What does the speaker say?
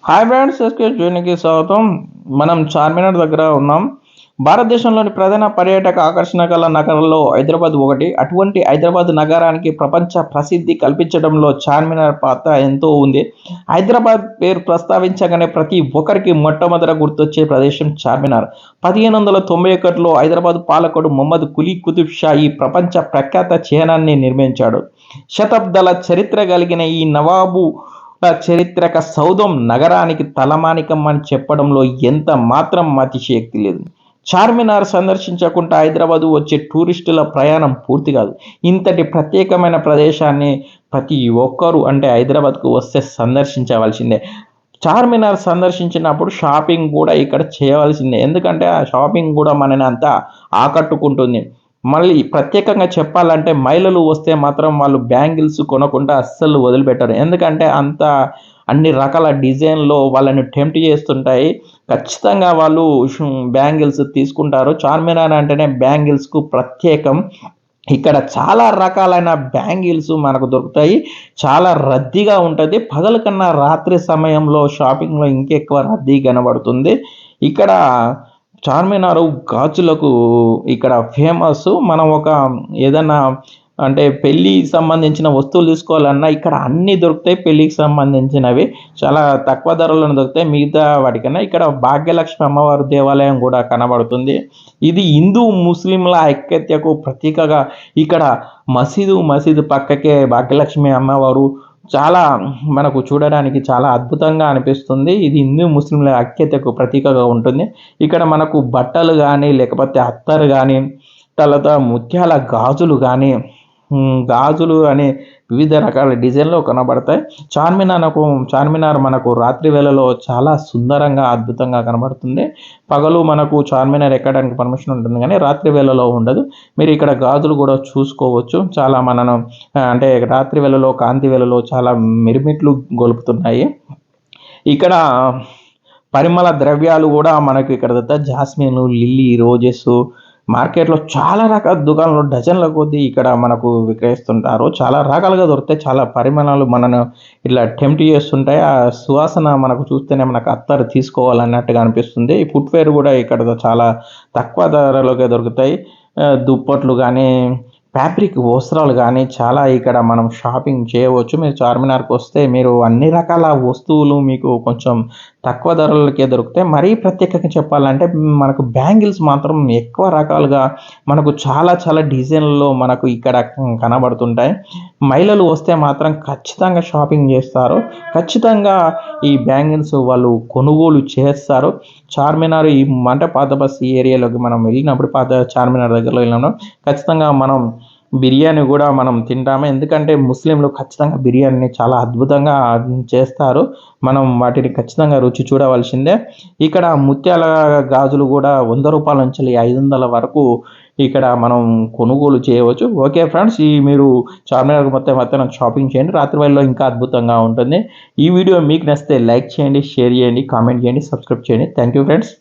Hi friends, SK జోనికి స్వాగతం. మనం చార్మినార్ దగ్గర ఉన్నాం. భారతదేశంలోని ప్రధాన పర్యాటక ఆకర్షణ గల నగరాల్లో హైదరాబాద్ ఒకటి. అటువంటి హైదరాబాద్ నగరానికి ప్రపంచ ప్రసిద్ధి కల్పించడంలో చార్మినార్ పాత్ర ఎంతో ఉంది. హైదరాబాద్ పేరు ప్రస్తావించగానే ప్రతి ఒక్కరికి మొట్టమొదట గుర్తొచ్చే ప్రదేశం చార్మినార్. 1591లో హైదరాబాద్ పాలకుడు మొహమ్మద్ కులీ కుతుబ్ షా ఈ ప్రపంచ ప్రఖ్యాత చిహ్నాన్ని నిర్మించాడు. శతాబ్దాల చరిత్ర కలిగిన ఈ నవాబు చరిత్రక సౌధం నగరానికి తలమానికం అని చెప్పడంలో ఎంత మాత్రం అతిశయోక్తి లేదు. చార్మినార్ సందర్శించకుండా హైదరాబాద్ వచ్చే టూరిస్టుల ప్రయాణం పూర్తి కాదు. ఇంతటి ప్రత్యేకమైన ప్రదేశాన్ని ప్రతి ఒక్కరూ అంటే హైదరాబాద్కు వస్తే సందర్శించవలసిందే. చార్మినార్ సందర్శించినప్పుడు షాపింగ్ కూడా ఇక్కడ చేయవలసిందే. ఎందుకంటే ఆ షాపింగ్ కూడా మనని అంతా ఆకట్టుకుంటుంది. మళ్ళీ ప్రత్యేకంగా చెప్పాలంటే మహిళలు వస్తే మాత్రం వాళ్ళు బ్యాంగిల్స్ కొనకుండా అస్సలు వదిలిపెట్టరు. ఎందుకంటే అంత అన్ని రకాల డిజైన్‌లో వాళ్ళని టెంప్ట్ చేస్తుంటాయి. ఖచ్చితంగా వాళ్ళు బ్యాంగిల్స్ తీసుకుంటారు. చార్మినార్ అంటేనే బ్యాంగిల్స్‌కు ప్రత్యేకం. ఇక్కడ చాలా రకాలైన బ్యాంగిల్స్ మనకు దొరుకుతాయి. చాలా రద్దీగా ఉంటది. పగలు కన్నా రాత్రి సమయంలో షాపింగ్‌లో ఇంకెక్కువ రద్దీ కనబడుతుంది. ఇక్కడ చార్మినారు గాజులకు ఇక్కడ ఫేమస్. మనం ఏదన్నా అంటే పెళ్ళికి సంబంధించిన వస్తువులు తీసుకోవాలన్నా ఇక్కడ అన్నీ దొరుకుతాయి. పెళ్ళికి సంబంధించినవి చాలా తక్కువ ధరలోనే దొరుకుతాయి. మిగతా వాటికన్నా ఇక్కడ భాగ్యలక్ష్మి అమ్మవారి దేవాలయం కూడా కనబడుతుంది. ఇది హిందూ ముస్లింల ఐక్యతకు ప్రతీకగా ఇక్కడ మసీదు పక్కకే భాగ్యలక్ష్మి అమ్మవారు చాలా మనకు చూడడానికి చాలా అద్భుతంగా అనిపిస్తుంది. ఇది హిందూ ముస్లింల ఐక్యతకు ప్రతీకగా ఉంటుంది. ఇక్కడ మనకు బట్టలు కానీ లేకపోతే అత్తరు కానీ తర్వాత ముత్యాల గాజులు కానీ గాజులు అనే వివిధ రకాల డిజైన్‌లో కనబడతాయి. చార్మినార్ మనకు రాత్రి వేళలో చాలా సుందరంగా అద్భుతంగా కనబడుతుంది. పగలు మనకు చార్మినార్ ఎక్కడానికి పర్మిషన్ ఉంటుంది కానీ రాత్రి వేళలో ఉండదు. మీరు ఇక్కడ గాజులు కూడా చూసుకోవచ్చు. చాలా మనను అంటే రాత్రి వేళలో కాంతి వేళలో చాలా మిరుమిట్లు గొలుపుతున్నాయి. ఇక్కడ పరిమళ ద్రవ్యాలు కూడా మనకు ఇక్కడ దొరుకుతాయి. జాస్మిన్, లిల్లీ, రోజెస్ మార్కెట్‌లో చాలా రకాల దుకాణాలు డజన్ల కొద్దీ ఇక్కడ మనకు విక్రయిస్తుంటారు. చాలా రకాలుగా దొరుకుతాయి. చాలా పరిమాణాలు మనను ఇట్లా టెంప్ట్ చేస్తుంటాయి. ఆ సువాసన మనకు చూస్తేనే మనకు అత్తరు తీసుకోవాలన్నట్టుగా అనిపిస్తుంది. ఈ ఫుట్‌వేర్ కూడా ఇక్కడ చాలా తక్కువ ధరలోకే దొరుకుతాయి. దుప్పట్లు గానీ, ఫ్యాబ్రిక్ వస్త్రాలు గానీ చాలా ఇక్కడ మనం షాపింగ్ చేయవచ్చు. మీరు చార్మినార్‌కి వస్తే మీరు అన్ని రకాల వస్తువులు మీకు కొంచెం తక్కువ ధరలకే దొరుకుతాయి. మరీ ప్రత్యేకంగా చెప్పాలంటే మనకు బ్యాంగిల్స్ మాత్రం ఎక్కువ రకాలుగా మనకు చాలా డిజైన్‌లలో మనకు ఇక్కడ కనబడుతుంటాయి. మహిళలు వస్తే మాత్రం ఖచ్చితంగా షాపింగ్ చేస్తారు. ఖచ్చితంగా ఈ బ్యాంగిల్స్ వాళ్ళు కొనుగోలు చేస్తారు. చార్మినార్ అంటే పాత బస్తీ ఏరియాలోకి మనం వెళ్ళినప్పుడు పాత చార్మినార్ దగ్గరలో వెళ్ళినప్పుడు ఖచ్చితంగా మనం బిర్యానీ కూడా మనం తింటాము. ఎందుకంటే ముస్లింలు ఖచ్చితంగా బిర్యానీని చాలా అద్భుతంగా చేస్తారు. మనం వాటిని ఖచ్చితంగా రుచి చూడవలసిందే. ఇక్కడ ముత్యాల గాజులు కూడా రూ. 100 నుంచి 500 వరకు ఇక్కడ మనం కొనుగోలు చేయవచ్చు. ఓకే ఫ్రెండ్స్, మీరు చార్మినార్ మొత్తం షాపింగ్ చేయండి. రాత్రి వేళల్లో ఇంకా అద్భుతంగా ఉంటుంది. ఈ వీడియో మీకు నచ్చితే లైక్ చేయండి, షేర్ చేయండి, కామెంట్ చేయండి, సబ్స్క్రైబ్ చేయండి. Thank you friends.